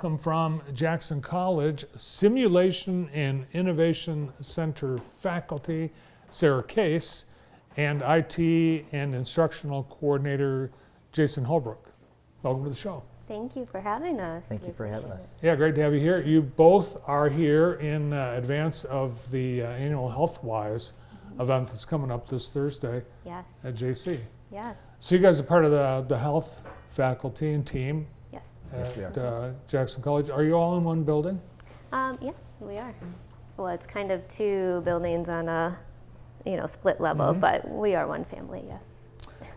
welcome from Jackson College Simulation and Innovation Center faculty, Sarah Case, and IT and Instructional Coordinator, Jason Holbrook. Welcome to the show. Thank you for having us. Thank you for having us. Yeah, great to have you here. You both are here in advance of the annual HealthWise event that's coming up this Thursday Yes. at JC. Yes. So you guys are part of the health faculty and team Yes. Yes, we at Jackson College. Are you all in one building? Yes, we are. Well, it's kind of two buildings on a, split level, Mm-hmm. but we are one family. Yes.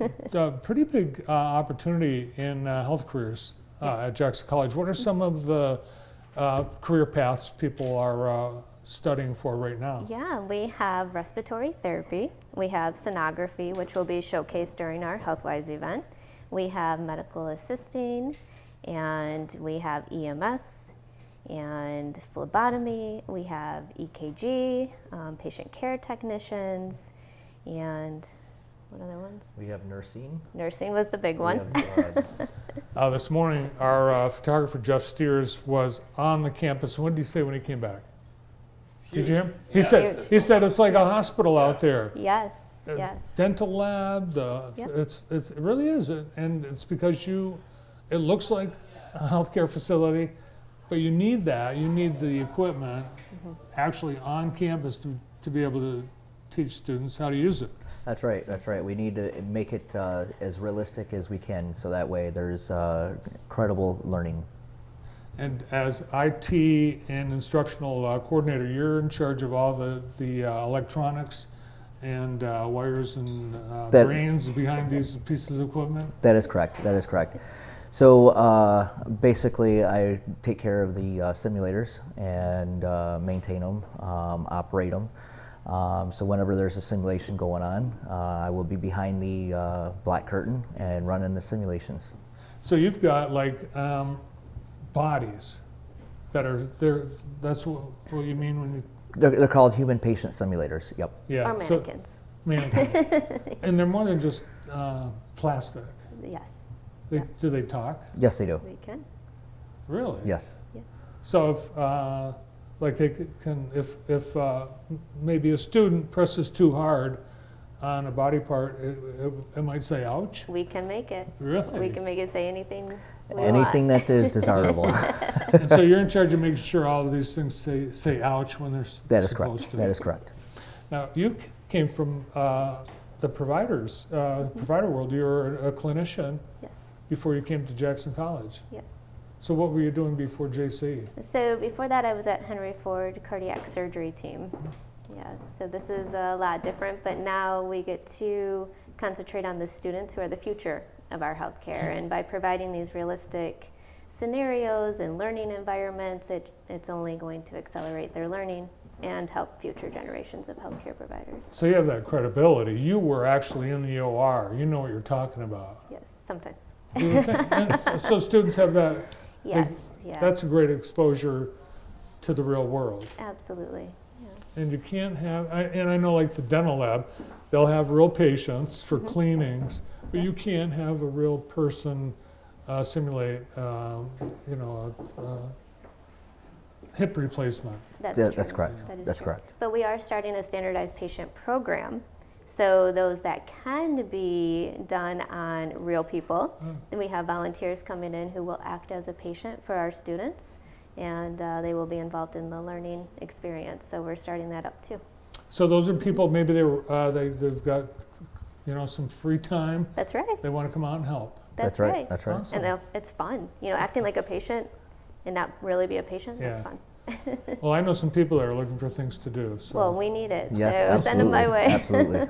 It's a pretty big opportunity in health careers at Jackson College. What are some of the career paths people are studying for right now? Yeah, we have respiratory therapy. We have sonography, which will be showcased during our HealthWise event. We have medical assisting, and we have EMS and phlebotomy. We have EKG, patient care technicians, and what other ones? We have nursing. Nursing was the big one. We have, This morning, our photographer, Jeff Steers, was on the campus. What did he say when he came back? Did you hear him? He said it's like a hospital out there. Yes, yes. Dental lab, Yep. it really is. And it's because it looks like a healthcare facility, but you need that. You need the equipment actually on campus to be able to teach students how to use it. That's right. That's right. We need to make it as realistic as we can, so that way there's credible learning. And as IT and instructional coordinator, you're in charge of all the electronics and wires and brains behind these pieces of equipment? That is correct. That is correct. So basically, I take care of the simulators and maintain them, operate them. So whenever there's a simulation going on, I will be behind the black curtain and running the simulations. So you've got like bodies that are there. That's what you mean when you. They're called human patient simulators. Yep. Yeah. Or mannequins. Mannequins. And they're more than just plastic. Yes, Do they talk? Yes, they do. we can. Really? Yes. So if like they can, if maybe a student presses too hard on a body part, it might say ouch. We can make it. Really? We can make it say anything we Anything want. that is desirable. And so you're in charge of making sure all of these things say ouch when they're That is supposed correct. to. That is correct. Now you came from the provider world. You were a clinician Yes, before you came to Jackson College. yes. So what were you doing before JC? So before that, I was at Henry Ford cardiac surgery team. Yes, so this is a lot different, but now we get to concentrate on the students who are the future of our healthcare. And by providing these realistic scenarios and learning environments, it's only going to accelerate their learning and help future generations of healthcare providers. So you have that credibility. You were actually in the OR. You know what you're talking about. Yes, sometimes. And so students have that. Yes, yeah, That's a great exposure to the real world. absolutely. And you can't have, and I know like the dental lab, they'll have real patients for cleanings, but you can't have a real person simulate, a hip replacement. That's Yeah, true. that's correct. That is That's true. correct. But we are starting a standardized patient program. So those that can be done on real people, then we have volunteers coming in who will act as a patient for our students, and they will be involved in the learning experience. So we're starting that up too. So those are people, maybe they've got, some free time. That's right. They want to come out and help. That's right. right. That's right. Awesome. And it's fun. Acting like a patient and not really be a patient, that's Yeah. fun. Well, I know some people that are looking for things to do. So. Well, we need it. Yes, so send them my way. Absolutely.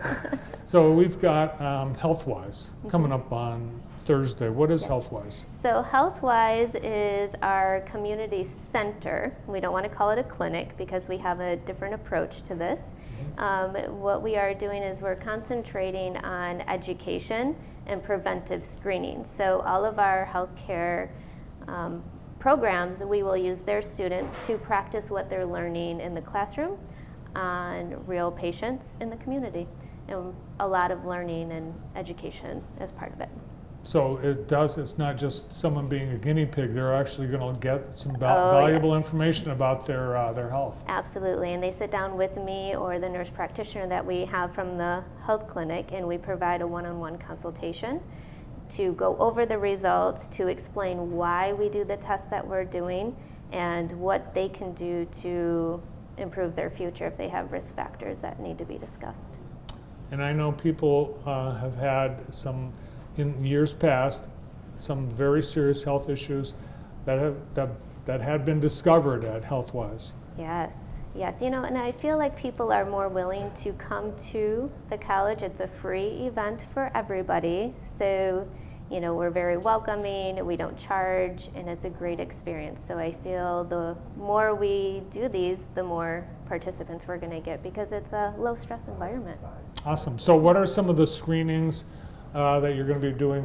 So we've got HealthWise coming up on Thursday. What is HealthWise? So HealthWise is our community center. We don't want to call it a clinic because we have a different approach to this. What we are doing is we're concentrating on education and preventive screening. So all of our healthcare programs, we will use their students to practice what they're learning in the classroom on real patients in the community. And a lot of learning and education as part of it. So it's not just someone being a guinea pig, they're actually going to get some Oh, valuable yes. information about their health. Absolutely, and they sit down with me or the nurse practitioner that we have from the health clinic, and we provide a one-on-one consultation to go over the results, to explain why we do the tests that we're doing, and what they can do to improve their future if they have risk factors that need to be discussed. And I know people have had some, in years past, some very serious health issues that had been discovered at HealthWise. Yes, yes. You know, and I feel like people are more willing to come to the college. It's a free event for everybody. So, you know, we're very welcoming, we don't charge, and it's a great experience. So I feel the more we do these, the more participants we're going to get because it's a low stress environment. Awesome. So what are some of the screenings that you're going to be doing?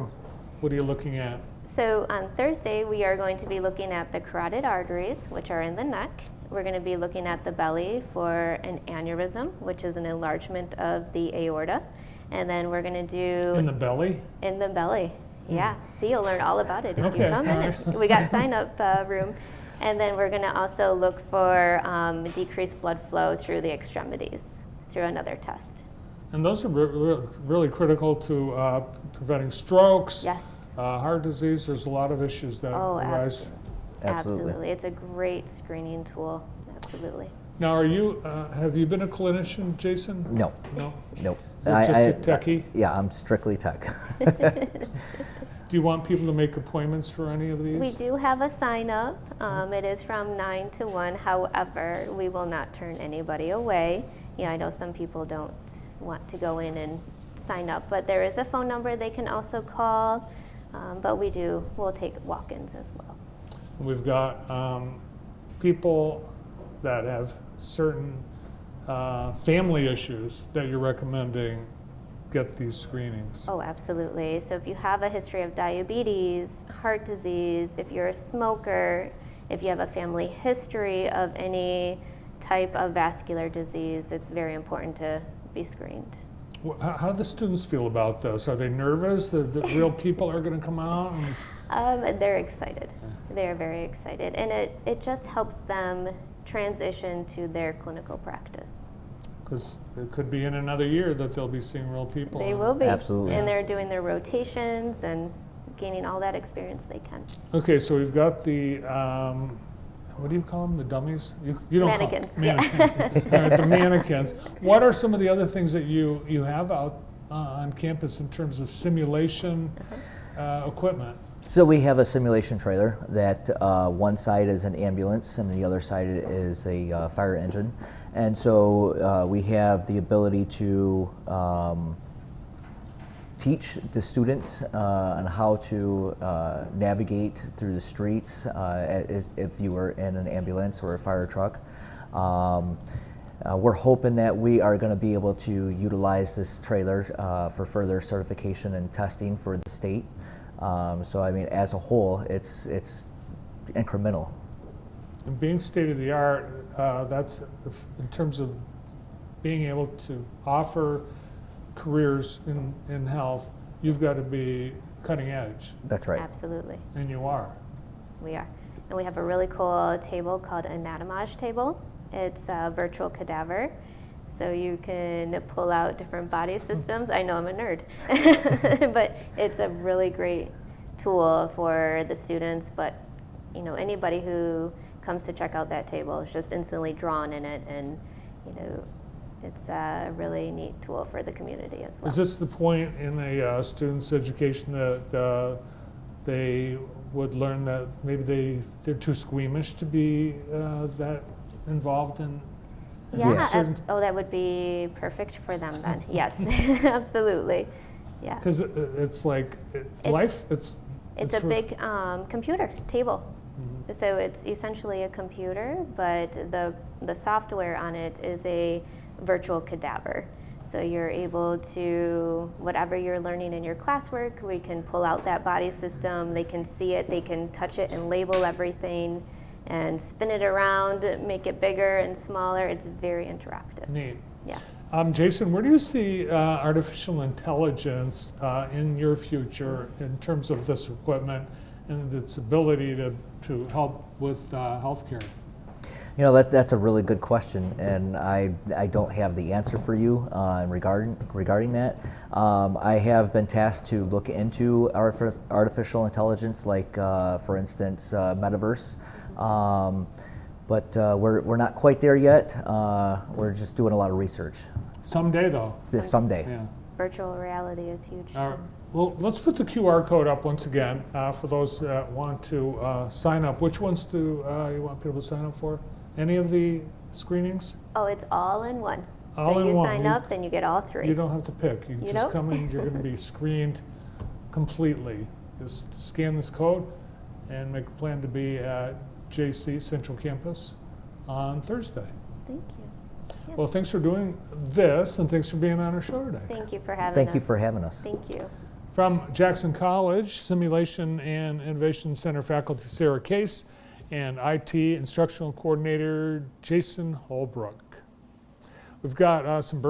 What are you looking at? So on Thursday, we are going to be looking at the carotid arteries, which are in the neck. We're going to be looking at the belly for an aneurysm, which is an enlargement of the aorta. And then we're going to do... In the belly? In the belly, yeah. See, you'll learn all about it if Okay, you come in. all right. We got sign-up room. And then we're going to also look for decreased blood flow through the extremities through another test. And those are really critical to preventing strokes, Yes. heart disease. There's a lot of issues that Oh, arise. absolutely. It's a great screening tool. Absolutely. Now, have you been a clinician, Jason? No, No? nope. You're just a techie? Yeah, I'm strictly tech. Do you want people to make appointments for any of these? We do have a sign-up. It is from 9 to 1. However, we will not turn anybody away. You know, I know some people don't want to go in and sign up, but there is a phone number they can also call. But we'll take walk-ins as well. We've got people that have certain family issues that you're recommending get these screenings. Oh, absolutely. So if you have a history of diabetes, heart disease, if you're a smoker, if you have a family history of any type of vascular disease, it's very important to be screened. How do the students feel about this? Are they nervous that the real people are going to come out? They're excited. They're very excited. And it just helps them transition to their clinical practice. Because it could be in another year that they'll be seeing real people. They will be. Absolutely. And they're doing their rotations and gaining all that experience they can. Okay, so we've got the, what do you call them, the dummies? You don't Mannequins, call mannequins. All right, the mannequins. What are some of the other things that you have out on campus in terms of simulation equipment? So we have a simulation trailer that one side is an ambulance and the other side is a fire engine. And so we have the ability to teach the students on how to navigate through the streets if you were in an ambulance or a fire truck. We're hoping that we are going to be able to utilize this trailer for further certification and testing for the state. So I mean, as a whole, it's incremental. And being state of the art, that's in terms of being able to offer careers in health, you've got to be cutting edge, That's right. Absolutely. and you are. We are. And we have a really cool table called Anatomage table. It's a virtual cadaver. So you can pull out different body systems. I know I'm a nerd, but it's a really great tool for the students. But you know, anybody who comes to check out that table is just instantly drawn in it, and you know, it's a really neat tool for the community as well. Is this the point in a student's education that they would learn that maybe they're too squeamish to be that involved in? Yeah, Yes. that would be perfect for them then. Yes, absolutely. Yeah. Because it's like life. It's a big computer table. Mhm. So it's essentially a computer, but the software on it is a virtual cadaver. So you're able to, whatever you're learning in your classwork, we can pull out that body system, they can see it, they can touch it and label everything and spin it around, make it bigger and smaller. It's very interactive. Neat. Yeah. Jason, where do you see artificial intelligence in your future in terms of this equipment and its ability to help with healthcare? You know, that's a really good question, and I don't have the answer for you regarding that. I have been tasked to look into artificial intelligence, like for instance, metaverse, but we're not quite there yet. We're just doing a lot of research. Someday, though. Someday. Yeah. Virtual reality is huge. All right. too. Well, let's put the QR code up once again for those that want to sign up. Which ones do you want people to sign up for? Any of the screenings? Oh, it's all in one. All so in you one. sign You- up, then you get all three. You don't have to pick. You You just don't? come in, you're going to be screened completely. Just scan this code and make a plan to be at JC Central Campus on Thursday. Thank you. Well, thanks for doing this, and thanks for being on our show today. Thank you for having us. Thank you for having us. Thank you. From Jackson College, Simulation and Innovation Center faculty Sarah Case and IT Instructional Coordinator Jason Holbrook. We've got some